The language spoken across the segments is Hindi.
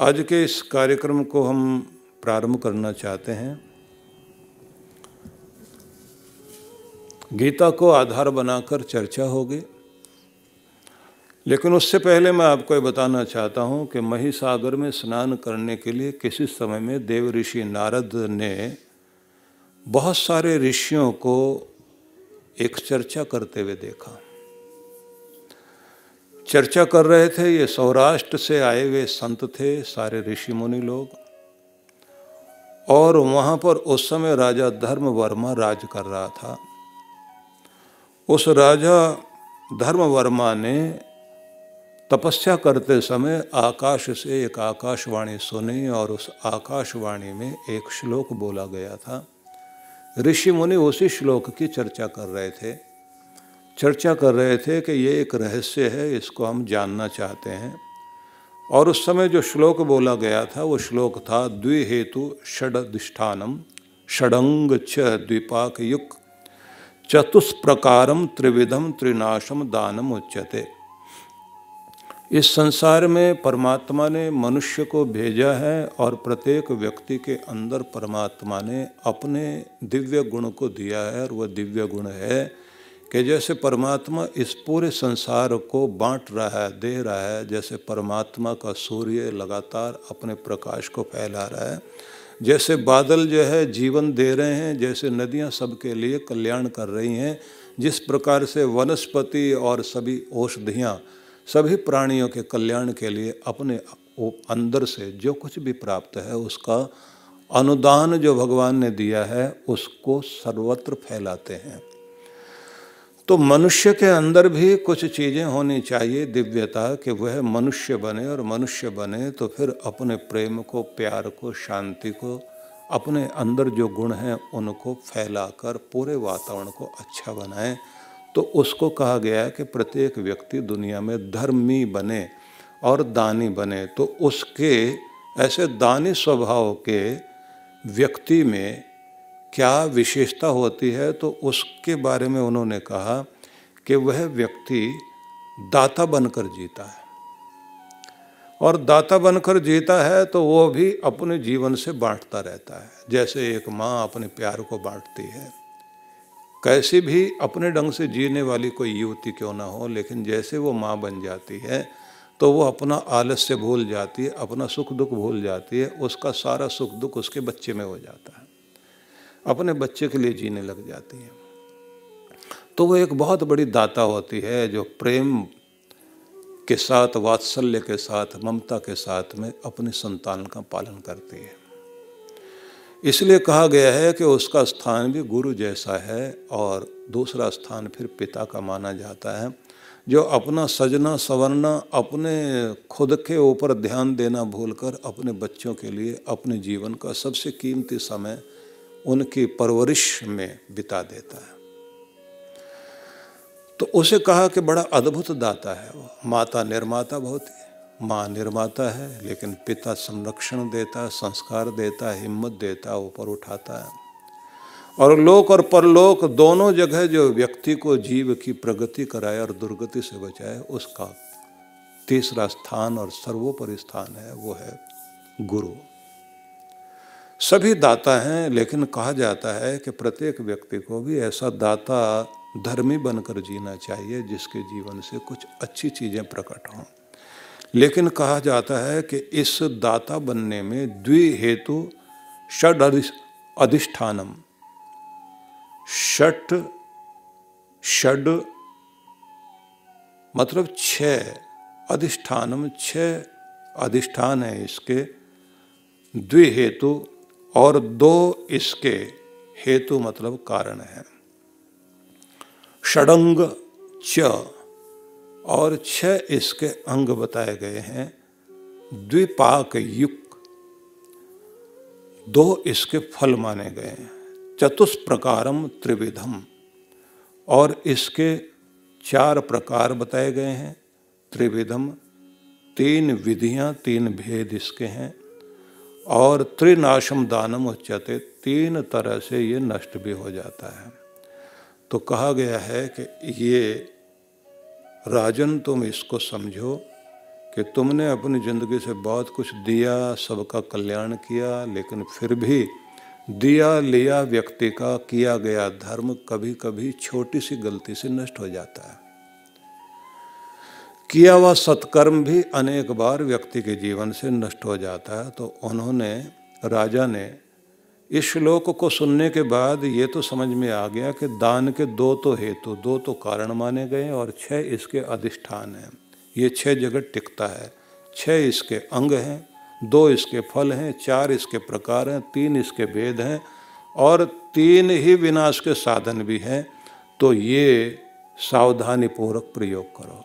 आज के इस कार्यक्रम को हम प्रारंभ करना चाहते हैं। गीता को आधार बनाकर चर्चा होगी, लेकिन उससे पहले मैं आपको ये बताना चाहता हूँ कि महिसागर में स्नान करने के लिए किसी समय में देव ऋषि नारद ने बहुत सारे ऋषियों को एक चर्चा करते हुए देखा। चर्चा कर रहे थे, ये सौराष्ट्र से आए हुए संत थे, सारे ऋषि मुनि लोग। और वहाँ पर उस समय राजा धर्मवर्मा राज कर रहा था। उस राजा धर्मवर्मा ने तपस्या करते समय आकाश से एक आकाशवाणी सुनी और उस आकाशवाणी में एक श्लोक बोला गया था। ऋषि मुनि उसी श्लोक की चर्चा कर रहे थे कि ये एक रहस्य है, इसको हम जानना चाहते हैं। और उस समय जो श्लोक बोला गया था वो श्लोक था द्विहेतु षडधिष्ठानम षडंग च द्विपाक युक् चतुष्प्रकारम त्रिविधम त्रिनाशम दानम उच्यते। इस संसार में परमात्मा ने मनुष्य को भेजा है और प्रत्येक व्यक्ति के अंदर परमात्मा ने अपने दिव्य गुण को दिया है। और वह दिव्य गुण है कि जैसे परमात्मा इस पूरे संसार को बांट रहा है, दे रहा है, जैसे परमात्मा का सूर्य लगातार अपने प्रकाश को फैला रहा है, जैसे बादल जो है जीवन दे रहे हैं, जैसे नदियां सबके लिए कल्याण कर रही हैं, जिस प्रकार से वनस्पति और सभी औषधियाँ सभी प्राणियों के कल्याण के लिए अपने अंदर से जो कुछ भी प्राप्त है उसका अनुदान जो भगवान ने दिया है उसको सर्वत्र फैलाते हैं। तो मनुष्य के अंदर भी कुछ चीज़ें होनी चाहिए दिव्यता, कि वह मनुष्य बने, और मनुष्य बने तो फिर अपने प्रेम को, प्यार को, शांति को, अपने अंदर जो गुण हैं उनको फैलाकर पूरे वातावरण को अच्छा बनाए। तो उसको कहा गया है कि प्रत्येक व्यक्ति दुनिया में धर्मी बने और दानी बने। तो उसके ऐसे दानी स्वभाव के व्यक्ति में क्या विशेषता होती है, तो उसके बारे में उन्होंने कहा कि वह व्यक्ति दाता बनकर जीता है। और दाता बनकर जीता है तो वो भी अपने जीवन से बांटता रहता है। जैसे एक माँ अपने प्यार को बांटती है, कैसी भी अपने ढंग से जीने वाली कोई युवती क्यों ना हो, लेकिन जैसे वो माँ बन जाती है तो वो अपना आलस्य भूल जाती है, अपना सुख दुख भूल जाती है। उसका सारा सुख दुख उसके बच्चे में हो जाता है, अपने बच्चे के लिए जीने लग जाती है। तो वो एक बहुत बड़ी दाता होती है जो प्रेम के साथ, वात्सल्य के साथ, ममता के साथ में अपनी संतान का पालन करती है। इसलिए कहा गया है कि उसका स्थान भी गुरु जैसा है, और दूसरा स्थान फिर पिता का माना जाता है, जो अपना सजना संवरना, अपने खुद के ऊपर ध्यान देना भूलकर अपने बच्चों के लिए अपने जीवन का सबसे कीमती समय उनकी परवरिश में बिता देता है। तो उसे कहा कि बड़ा अद्भुत दाता है वो। माता निर्माता बहुत ही, माँ निर्माता है, लेकिन पिता संरक्षण देता है, संस्कार देता है, हिम्मत देता है, ऊपर उठाता है। और लोक और परलोक दोनों जगह जो व्यक्ति को, जीव की प्रगति कराए और दुर्गति से बचाए, उसका तीसरा स्थान और सर्वोपरि स्थान है, वो है गुरु। सभी दाता हैं, लेकिन कहा जाता है कि प्रत्येक व्यक्ति को भी ऐसा दाता धर्मी बनकर जीना चाहिए जिसके जीवन से कुछ अच्छी चीज़ें प्रकट हों। लेकिन कहा जाता है कि इस दाता बनने में द्विहेतु षड अधिष्ठानम, षड मतलब 6 अधिष्ठानम, 6 अधिष्ठान है इसके, द्विहेतु, और 2 इसके हेतु मतलब कारण है। षडंग च, और 6 इसके अंग बताए गए हैं। द्विपाक युक्, 2 इसके फल माने गए हैं। चतुष्प्रकारम त्रिविधम, और इसके 4 प्रकार बताए गए हैं। त्रिविधम, 3 विधियां, 3 भेद इसके हैं। और त्रिनाशम दानम उच्यते, 3 तरह से ये नष्ट भी हो जाता है। तो कहा गया है कि ये राजन तुम इसको समझो कि तुमने अपनी ज़िंदगी से बहुत कुछ दिया, सबका कल्याण किया, लेकिन फिर भी दिया लिया व्यक्ति का किया गया धर्म कभी कभी छोटी सी गलती से नष्ट हो जाता है। किया हुआ सत्कर्म भी अनेक बार व्यक्ति के जीवन से नष्ट हो जाता है। तो उन्होंने, राजा ने इस श्लोक को सुनने के बाद ये तो समझ में आ गया कि दान के दो तो हेतु, दो तो कारण माने गए और 6 इसके अधिष्ठान हैं। ये 6 जगह टिकता है, 6 इसके अंग हैं, 2 इसके फल हैं, 4 इसके प्रकार हैं, 3 इसके भेद हैं और 3 ही विनाश के साधन भी हैं। तो ये सावधानी पूर्वक प्रयोग करो।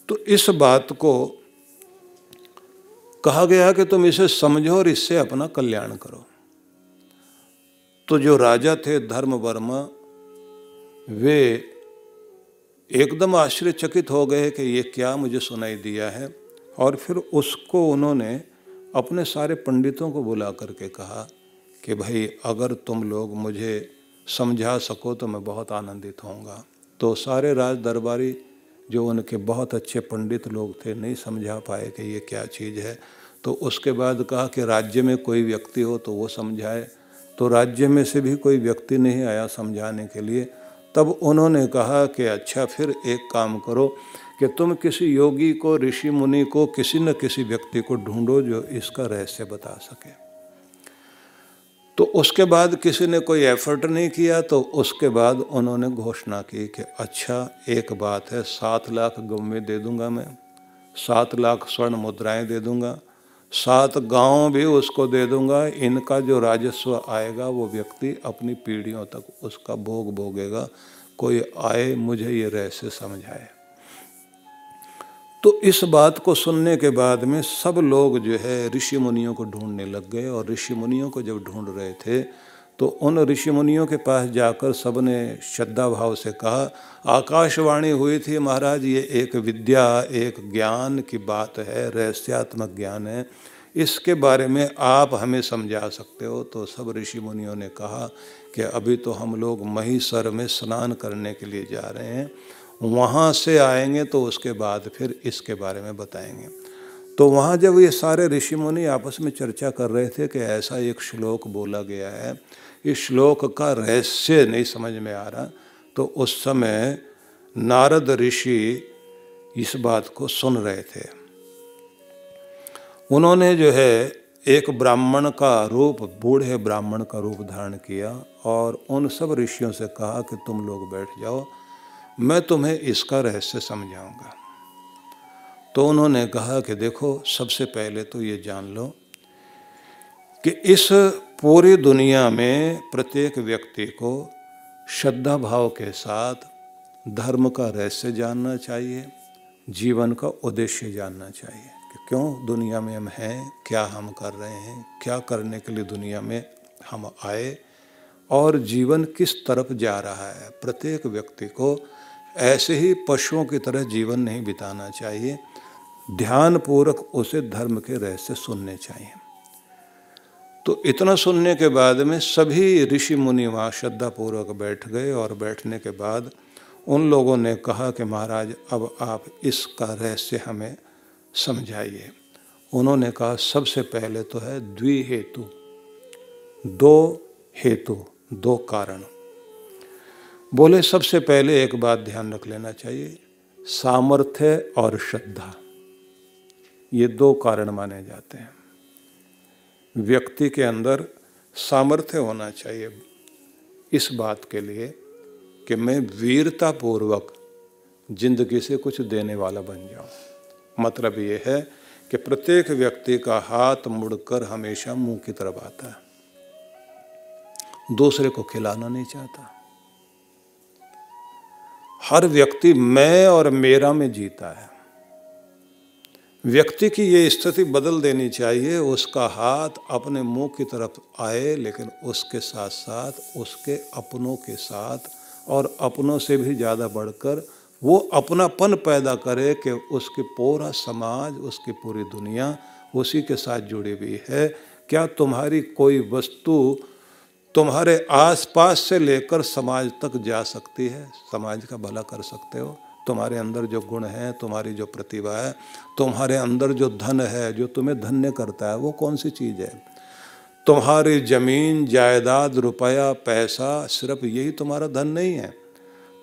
तो इस बात को कहा गया कि तुम इसे समझो और इससे अपना कल्याण करो। तो जो राजा थे धर्मवर्मा, वे एकदम आश्चर्यचकित हो गए कि ये क्या मुझे सुनाई दिया है। और फिर उसको उन्होंने अपने सारे पंडितों को बुला करके कहा कि भाई अगर तुम लोग मुझे समझा सको तो मैं बहुत आनंदित होऊंगा। तो सारे राज दरबारी जो उनके बहुत अच्छे पंडित लोग थे नहीं समझा पाए कि ये क्या चीज़ है। तो उसके बाद कहा कि राज्य में कोई व्यक्ति हो तो वो समझाए। तो राज्य में से भी कोई व्यक्ति नहीं आया समझाने के लिए। तब उन्होंने कहा कि अच्छा फिर एक काम करो कि तुम किसी योगी को, ऋषि मुनि को, किसी न किसी व्यक्ति को ढूंढो जो इसका रहस्य बता सके। तो उसके बाद किसी ने कोई एफर्ट नहीं किया। तो उसके बाद उन्होंने घोषणा की कि अच्छा एक बात है, 7 लाख गव्वें दे दूंगा मैं, 7 लाख स्वर्ण मुद्राएं दे दूंगा, 7 गांव भी उसको दे दूंगा। इनका जो राजस्व आएगा वो व्यक्ति अपनी पीढ़ियों तक उसका भोग भोगेगा। कोई आए मुझे ये रहस्य समझाए। तो इस बात को सुनने के बाद में सब लोग जो है ऋषि मुनियों को ढूंढने लग गए। और ऋषि मुनियों को जब ढूंढ रहे थे तो उन ऋषि मुनियों के पास जाकर सबने श्रद्धा भाव से कहा, आकाशवाणी हुई थी महाराज, ये एक विद्या, एक ज्ञान की बात है, रहस्यात्मक ज्ञान है, इसके बारे में आप हमें समझा सकते हो। तो सब ऋषि मुनियों ने कहा कि अभी तो हम लोग महीसर में स्नान करने के लिए जा रहे हैं, वहाँ से आएंगे तो उसके बाद फिर इसके बारे में बताएंगे। तो वहाँ जब ये सारे ऋषि मुनि आपस में चर्चा कर रहे थे कि ऐसा एक श्लोक बोला गया है, इस श्लोक का रहस्य नहीं समझ में आ रहा, तो उस समय नारद ऋषि इस बात को सुन रहे थे। उन्होंने जो है एक ब्राह्मण का रूप, बूढ़े ब्राह्मण का रूप धारण किया और उन सब ऋषियों से कहा कि तुम लोग बैठ जाओ, मैं तुम्हें इसका रहस्य समझाऊंगा। तो उन्होंने कहा कि देखो, सबसे पहले तो ये जान लो कि इस पूरी दुनिया में प्रत्येक व्यक्ति को श्रद्धा भाव के साथ धर्म का रहस्य जानना चाहिए, जीवन का उद्देश्य जानना चाहिए कि क्यों दुनिया में हम हैं, क्या हम कर रहे हैं, क्या करने के लिए दुनिया में हम आए और जीवन किस तरफ जा रहा है। प्रत्येक व्यक्ति को ऐसे ही पशुओं की तरह जीवन नहीं बिताना चाहिए, ध्यानपूर्वक उसे धर्म के रहस्य सुनने चाहिए। तो इतना सुनने के बाद में सभी ऋषि मुनि वहाँ श्रद्धापूर्वक बैठ गए और बैठने के बाद उन लोगों ने कहा कि महाराज अब आप इसका रहस्य हमें समझाइए। उन्होंने कहा सबसे पहले तो है द्विहेतु, 2 हेतु, 2 कारण। बोले सबसे पहले एक बात ध्यान रख लेना चाहिए, सामर्थ्य और श्रद्धा, ये 2 कारण माने जाते हैं। व्यक्ति के अंदर सामर्थ्य होना चाहिए इस बात के लिए कि मैं वीरता पूर्वक जिंदगी से कुछ देने वाला बन जाऊं। मतलब ये है कि प्रत्येक व्यक्ति का हाथ मुड़कर हमेशा मुंह की तरफ आता है, दूसरे को खिलाना नहीं चाहता। हर व्यक्ति मैं और मेरा में जीता है। व्यक्ति की ये स्थिति बदल देनी चाहिए, उसका हाथ अपने मुंह की तरफ आए, लेकिन उसके साथ साथ उसके अपनों के साथ और अपनों से भी ज़्यादा बढ़कर वो अपनापन पैदा करे कि उसकी पूरा समाज, उसकी पूरी दुनिया उसी के साथ जुड़ी हुई है। क्या तुम्हारी कोई वस्तु तुम्हारे आसपास से लेकर समाज तक जा सकती है, समाज का भला कर सकते हो? तुम्हारे अंदर जो गुण है, तुम्हारी जो प्रतिभा है, तुम्हारे अंदर जो धन है, जो तुम्हें धन्य करता है, वो कौन सी चीज़ है? तुम्हारी जमीन जायदाद, रुपया, पैसा, सिर्फ यही तुम्हारा धन नहीं है।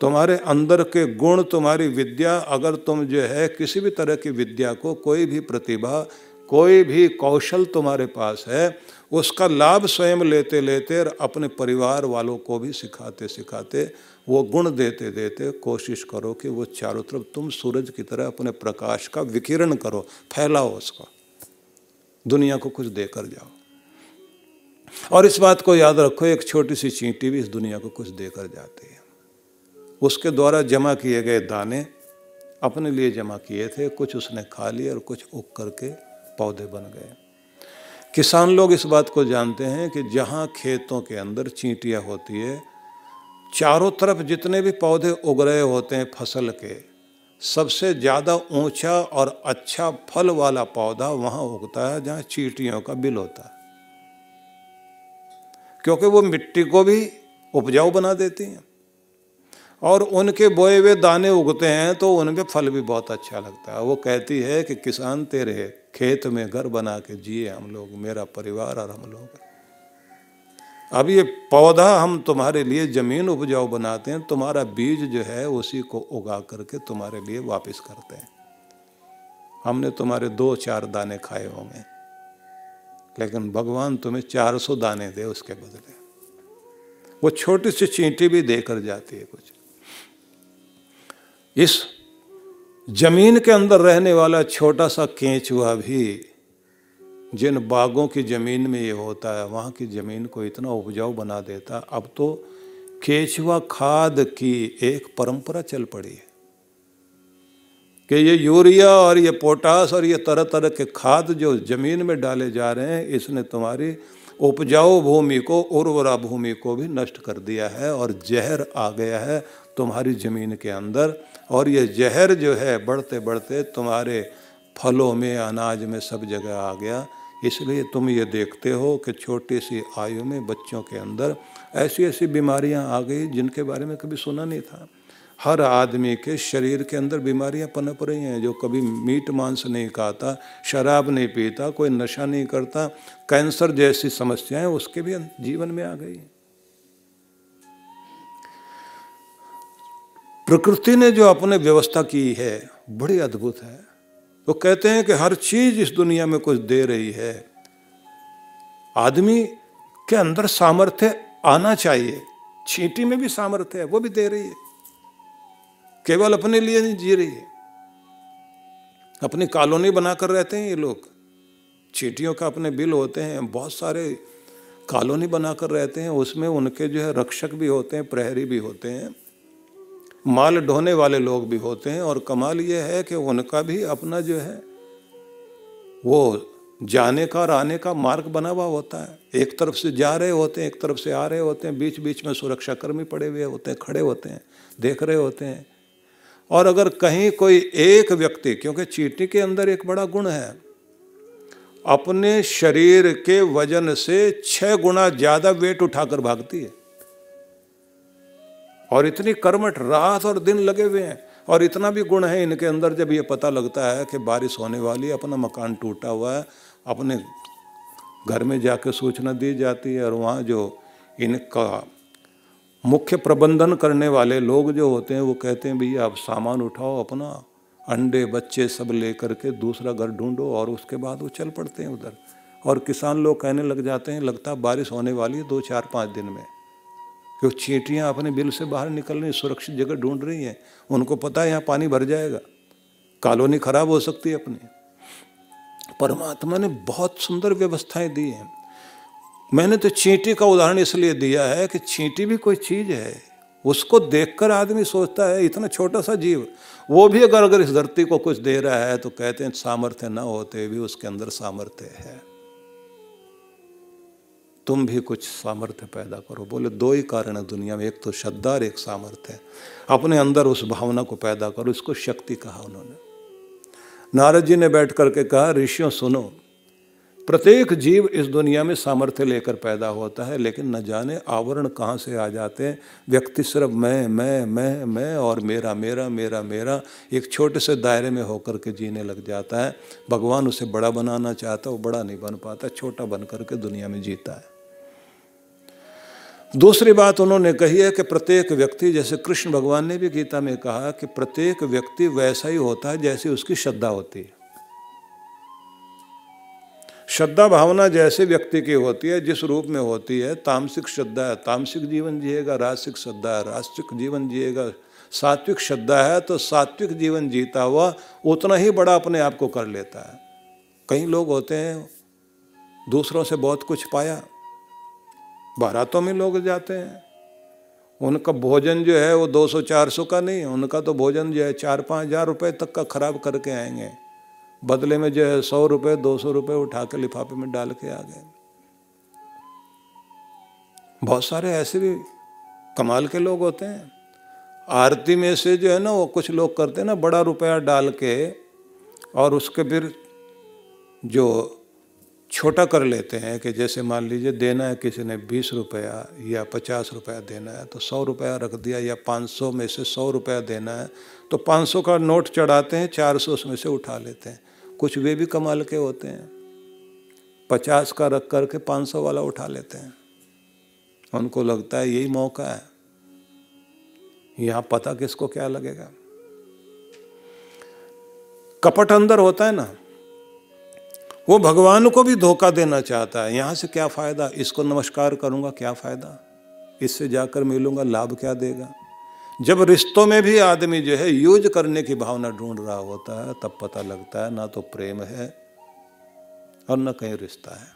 तुम्हारे अंदर के गुण, तुम्हारी विद्या, अगर तुम जो है किसी भी तरह की विद्या को, कोई भी प्रतिभा, कोई भी कौशल तुम्हारे पास है, उसका लाभ स्वयं लेते लेते और अपने परिवार वालों को भी सिखाते सिखाते, वो गुण देते देते कोशिश करो कि वो चारों तरफ तुम सूरज की तरह अपने प्रकाश का विकिरण करो, फैलाओ उसको, दुनिया को कुछ देकर जाओ। और इस बात को याद रखो, एक छोटी सी चींटी भी इस दुनिया को कुछ देकर जाती है। उसके द्वारा जमा किए गए दाने अपने लिए जमा किए थे, कुछ उसने खा लिए और कुछ उग करके पौधे बन गए। किसान लोग इस बात को जानते हैं कि जहाँ खेतों के अंदर चींटियाँ होती है, चारों तरफ जितने भी पौधे उग रहे होते हैं फसल के, सबसे ज़्यादा ऊंचा और अच्छा फल वाला पौधा वहाँ उगता है जहाँ चींटियों का बिल होता है, क्योंकि वो मिट्टी को भी उपजाऊ बना देती हैं और उनके बोए हुए दाने उगते हैं तो उनके फल भी बहुत अच्छा लगता है। वो कहती है कि किसान तेरे खेत में घर बना के जिए हम लोग, मेरा परिवार और हम लोग। अब ये पौधा हम तुम्हारे लिए जमीन उपजाऊ बनाते हैं, तुम्हारा बीज जो है उसी को उगा करके तुम्हारे लिए वापस करते हैं। हमने तुम्हारे 2-4 दाने खाए होंगे, लेकिन भगवान तुम्हें 400 दाने दे उसके बदले। वो छोटी सी चींटी भी देकर जाती है कुछ। इस जमीन के अंदर रहने वाला छोटा सा केंचुआ भी जिन बागों की जमीन में ये होता है, वहाँ की जमीन को इतना उपजाऊ बना देता। अब तो केंचुआ खाद की एक परंपरा चल पड़ी है कि ये यूरिया और ये पोटास और ये तरह तरह के खाद जो जमीन में डाले जा रहे हैं, इसने तुम्हारी उपजाऊ भूमि को, उर्वरा भूमि को भी नष्ट कर दिया है और जहर आ गया है तुम्हारी जमीन के अंदर। और ये जहर जो है बढ़ते बढ़ते तुम्हारे फलों में, अनाज में, सब जगह आ गया। इसलिए तुम ये देखते हो कि छोटी सी आयु में बच्चों के अंदर ऐसी ऐसी बीमारियां आ गई जिनके बारे में कभी सुना नहीं था। हर आदमी के शरीर के अंदर बीमारियां पनप रही हैं। जो कभी मीट मांस नहीं खाता, शराब नहीं पीता, कोई नशा नहीं करता, कैंसर जैसी समस्याएं उसके भी जीवन में आ गई। प्रकृति ने जो अपने व्यवस्था की है बड़ी अद्भुत है। वो कहते हैं कि हर चीज इस दुनिया में कुछ दे रही है, आदमी के अंदर सामर्थ्य आना चाहिए। चींटी में भी सामर्थ्य है, वो भी दे रही है, केवल अपने लिए नहीं जी रही है। अपनी कॉलोनी बनाकर रहते हैं ये लोग, चींटियों का अपने बिल होते हैं, बहुत सारे कॉलोनी बनाकर रहते हैं। उसमें उनके जो है रक्षक भी होते हैं, प्रहरी भी होते हैं, माल ढोने वाले लोग भी होते हैं। और कमाल ये है कि उनका भी अपना जो है वो जाने का और आने का मार्ग बना हुआ होता है। एक तरफ से जा रहे होते हैं, एक तरफ से आ रहे होते हैं, बीच बीच में सुरक्षाकर्मी पड़े हुए होते हैं, खड़े होते हैं, देख रहे होते हैं। और अगर कहीं कोई एक व्यक्ति, क्योंकि चींटी के अंदर एक बड़ा गुण है, अपने शरीर के वजन से 6 गुना ज्यादा वेट उठाकर भागती है। और इतनी कर्मठ, रात और दिन लगे हुए हैं। और इतना भी गुण है इनके अंदर, जब ये पता लगता है कि बारिश होने वाली है, अपना मकान टूटा हुआ है, अपने घर में जाकर सूचना दी जाती है। और वहाँ जो इनका मुख्य प्रबंधन करने वाले लोग जो होते हैं वो कहते हैं भैया आप सामान उठाओ, अपना अंडे बच्चे सब लेकर के दूसरा घर ढूंढो। और उसके बाद वो चल पड़ते हैं उधर। और किसान लोग कहने लग जाते हैं लगता है बारिश होने वाली है 2-4-5 दिन में, क्योंकि चींटियाँ अपने बिल से बाहर निकल रही, सुरक्षित जगह ढूंढ रही हैं। उनको पता है यहाँ पानी भर जाएगा, कॉलोनी खराब हो सकती है अपनी। परमात्मा ने बहुत सुंदर व्यवस्थाएं दी हैं। मैंने तो चींटी का उदाहरण इसलिए दिया है कि चींटी भी कोई चीज है। उसको देखकर आदमी सोचता है इतना छोटा सा जीव, वो भी अगर इस धरती को कुछ दे रहा है तो कहते हैं सामर्थ्य न होते भी उसके अंदर सामर्थ्य है। तुम भी कुछ सामर्थ्य पैदा करो। बोले 2 ही कारण है दुनिया में, एक तो श्रद्धा और एक सामर्थ्य। अपने अंदर उस भावना को पैदा करो, इसको शक्ति कहा उन्होंने। नारद जी ने बैठ करके कहा ऋषियों सुनो, प्रत्येक जीव इस दुनिया में सामर्थ्य लेकर पैदा होता है, लेकिन न जाने आवरण कहाँ से आ जाते हैं। व्यक्ति सिर्फ मैं और मेरा मेरा मेरा मेरा एक छोटे से दायरे में होकर के जीने लग जाता है। भगवान उसे बड़ा बनाना चाहता है, वो बड़ा नहीं बन पाता, छोटा बन करके दुनिया में जीता है। दूसरी बात उन्होंने कही है कि प्रत्येक व्यक्ति, जैसे कृष्ण भगवान ने भी गीता में कहा कि प्रत्येक व्यक्ति वैसा ही होता है जैसी उसकी श्रद्धा होती है। श्रद्धा भावना जैसे व्यक्ति की होती है, जिस रूप में होती है, तामसिक श्रद्धा है तामसिक जीवन जिएगा, राजसिक श्रद्धा है राजसिक जीवन जिएगा, सात्विक श्रद्धा है तो सात्विक जीवन जीता हुआ उतना ही बड़ा अपने आप को कर लेता है। कई लोग होते हैं दूसरों से बहुत कुछ पाया, बारातों में लोग जाते हैं, उनका भोजन जो है वो 200-400 का नहीं है, उनका तो भोजन जो है 4-5 हज़ार रुपये तक का खराब करके आएंगे, बदले में जो है 100 रुपये 200 रुपये उठा के लिफाफे में डाल के आ गए। बहुत सारे ऐसे भी कमाल के लोग होते हैं। आरती में से जो है ना, वो कुछ लोग करते हैं ना, बड़ा रुपया डाल के और उसके फिर जो छोटा कर लेते हैं कि जैसे मान लीजिए देना है किसी ने 20 रुपया या 50 रुपया देना है तो 100 रुपया रख दिया, या 500 में से 100 रुपया देना है तो 500 का नोट चढ़ाते हैं, 400 उसमें से उठा लेते हैं। कुछ वे भी कमाल के होते हैं, 50 का रख करके 500 वाला उठा लेते हैं। उनको लगता है यही मौका है, यहाँ पता किसको क्या लगेगा। कपट अंदर होता है ना, वो भगवान को भी धोखा देना चाहता है। यहाँ से क्या फायदा, इसको नमस्कार करूँगा क्या फायदा, इससे जाकर मिलूंगा लाभ क्या देगा। जब रिश्तों में भी आदमी जो है यूज करने की भावना ढूंढ रहा होता है, तब पता लगता है ना तो प्रेम है और न कहीं रिश्ता है।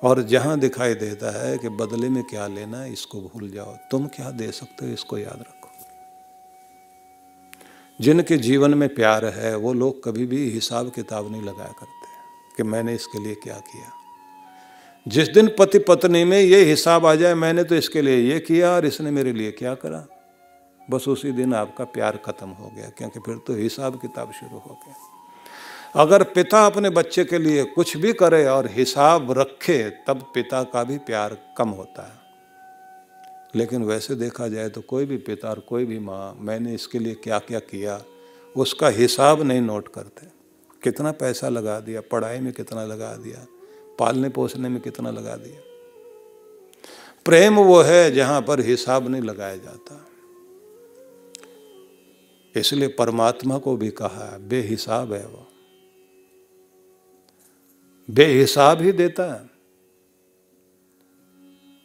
और जहाँ दिखाई देता है कि बदले में क्या लेना है, इसको भूल जाओ, तुम क्या दे सकते हो इसको याद रखो। जिनके जीवन में प्यार है वो लोग कभी भी हिसाब किताब नहीं लगाया करते कि मैंने इसके लिए क्या किया। जिस दिन पति पत्नी में ये हिसाब आ जाए, मैंने तो इसके लिए ये किया और इसने मेरे लिए क्या करा, बस उसी दिन आपका प्यार खत्म हो गया, क्योंकि फिर तो हिसाब किताब शुरू हो गया। अगर पिता अपने बच्चे के लिए कुछ भी करे और हिसाब रखे, तब पिता का भी प्यार कम होता है। लेकिन वैसे देखा जाए तो कोई भी पिता और कोई भी माँ मैंने इसके लिए क्या क्या किया उसका हिसाब नहीं नोट करते। कितना पैसा लगा दिया, पढ़ाई में कितना लगा दिया, पालने पोसने में कितना लगा दिया। प्रेम वो है जहाँ पर हिसाब नहीं लगाया जाता। इसलिए परमात्मा को भी कहा है बेहिसाब है, वो बेहिसाब ही देता है।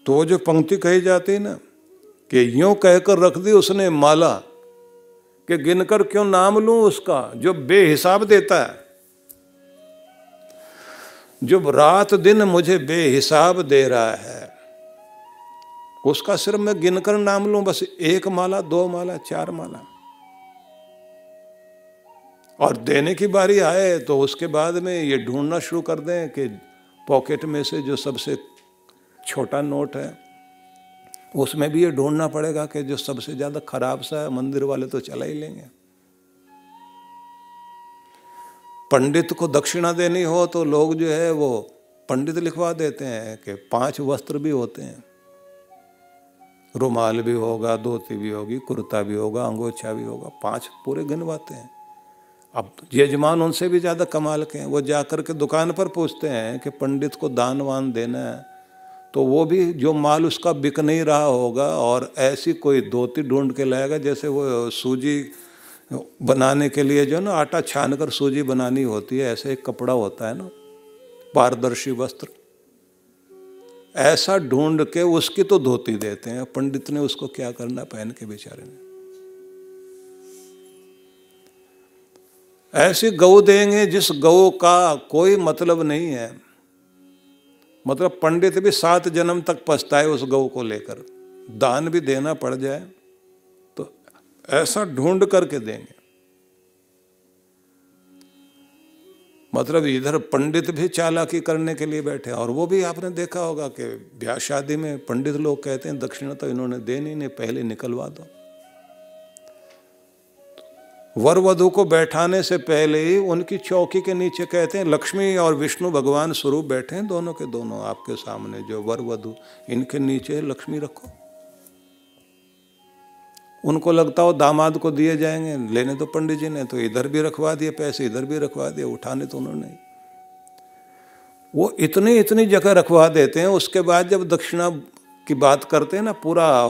तो जो पंक्ति कही जाती है ना कि यूं कहकर रख दी उसने माला कि गिनकर क्यों नाम लूं उसका, जो बेहिसाब देता है, जो रात दिन मुझे बेहिसाब दे रहा है, उसका सिर्फ मैं गिनकर नाम लूं, बस 1 माला 2 माला 4 माला। और देने की बारी आए तो उसके बाद में ये ढूंढना शुरू कर दें कि पॉकेट में से जो सबसे छोटा नोट है उसमें भी ये ढूंढना पड़ेगा कि जो सबसे ज्यादा खराब सा है, मंदिर वाले तो चला ही लेंगे। पंडित को दक्षिणा देनी हो तो लोग जो है वो पंडित लिखवा देते हैं कि 5 वस्त्र भी होते हैं, रुमाल भी होगा, धोती भी होगी, कुर्ता भी होगा, अंगोछा भी होगा, 5 पूरे गिनवाते हैं। अब यजमान उनसे भी ज्यादा कमाल के हैं, वो जाकर के दुकान पर पूछते हैं कि पंडित को दान वान देना है, तो वो भी जो माल उसका बिक नहीं रहा होगा और ऐसी कोई धोती ढूंढ के लाएगा जैसे वो सूजी बनाने के लिए जो ना आटा छान कर सूजी बनानी होती है, ऐसे एक कपड़ा होता है ना पारदर्शी वस्त्र, ऐसा ढूंढ के उसकी तो धोती देते हैं। पंडित ने उसको क्या करना पहन के बेचारे ने। ऐसी गऊ देंगे जिस गऊ का कोई मतलब नहीं है, मतलब पंडित भी 7 जन्म तक पछताए उस गऊ को लेकर, दान भी देना पड़ जाए तो ऐसा ढूंढ करके देंगे। मतलब इधर पंडित भी चालाकी करने के लिए बैठे, और वो भी आपने देखा होगा कि ब्याह शादी में पंडित लोग कहते हैं दक्षिणा तो इन्होंने देनी नहीं, पहले निकलवा दो। वर वधु को बैठाने से पहले ही उनकी चौकी के नीचे कहते हैं लक्ष्मी और विष्णु भगवान स्वरूप बैठे हैं, दोनों के दोनों आपके सामने, जो वर वधु, इनके नीचे लक्ष्मी रखो। उनको लगता हो दामाद को दिए जाएंगे, लेने तो पंडित जी ने तो इधर भी रखवा दिए पैसे, इधर भी रखवा दिए, उठाने तो उन्होंने। वो इतनी इतनी जगह रखवा देते हैं, उसके बाद जब दक्षिणा की बात करते हैं ना, पूरा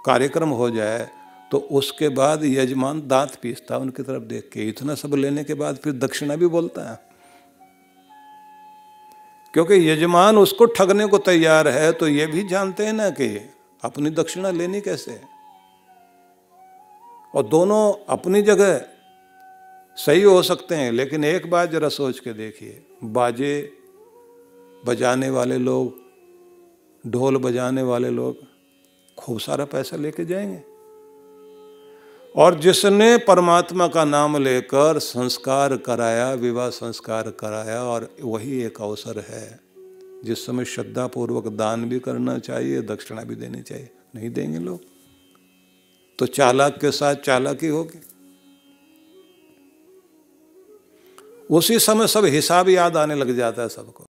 कार्यक्रम हो जाए, तो उसके बाद यजमान दांत पीसता है उनकी तरफ देख के। इतना सब लेने के बाद फिर दक्षिणा भी बोलता है, क्योंकि यजमान उसको ठगने को तैयार है, तो ये भी जानते हैं ना कि अपनी दक्षिणा लेनी कैसे है। और दोनों अपनी जगह सही हो सकते हैं, लेकिन एक बात जरा सोच के देखिए, बाजे बजाने वाले लोग, ढोल बजाने वाले लोग खूब सारा पैसा लेके जाएंगे, और जिसने परमात्मा का नाम लेकर संस्कार कराया, विवाह संस्कार कराया, और वही एक अवसर है जिस समय श्रद्धा पूर्वक दान भी करना चाहिए, दक्षिणा भी देनी चाहिए। नहीं देंगे लोग, तो चालाक के साथ चालाकी होगी। उसी समय सब हिसाब याद आने लग जाता है सबको।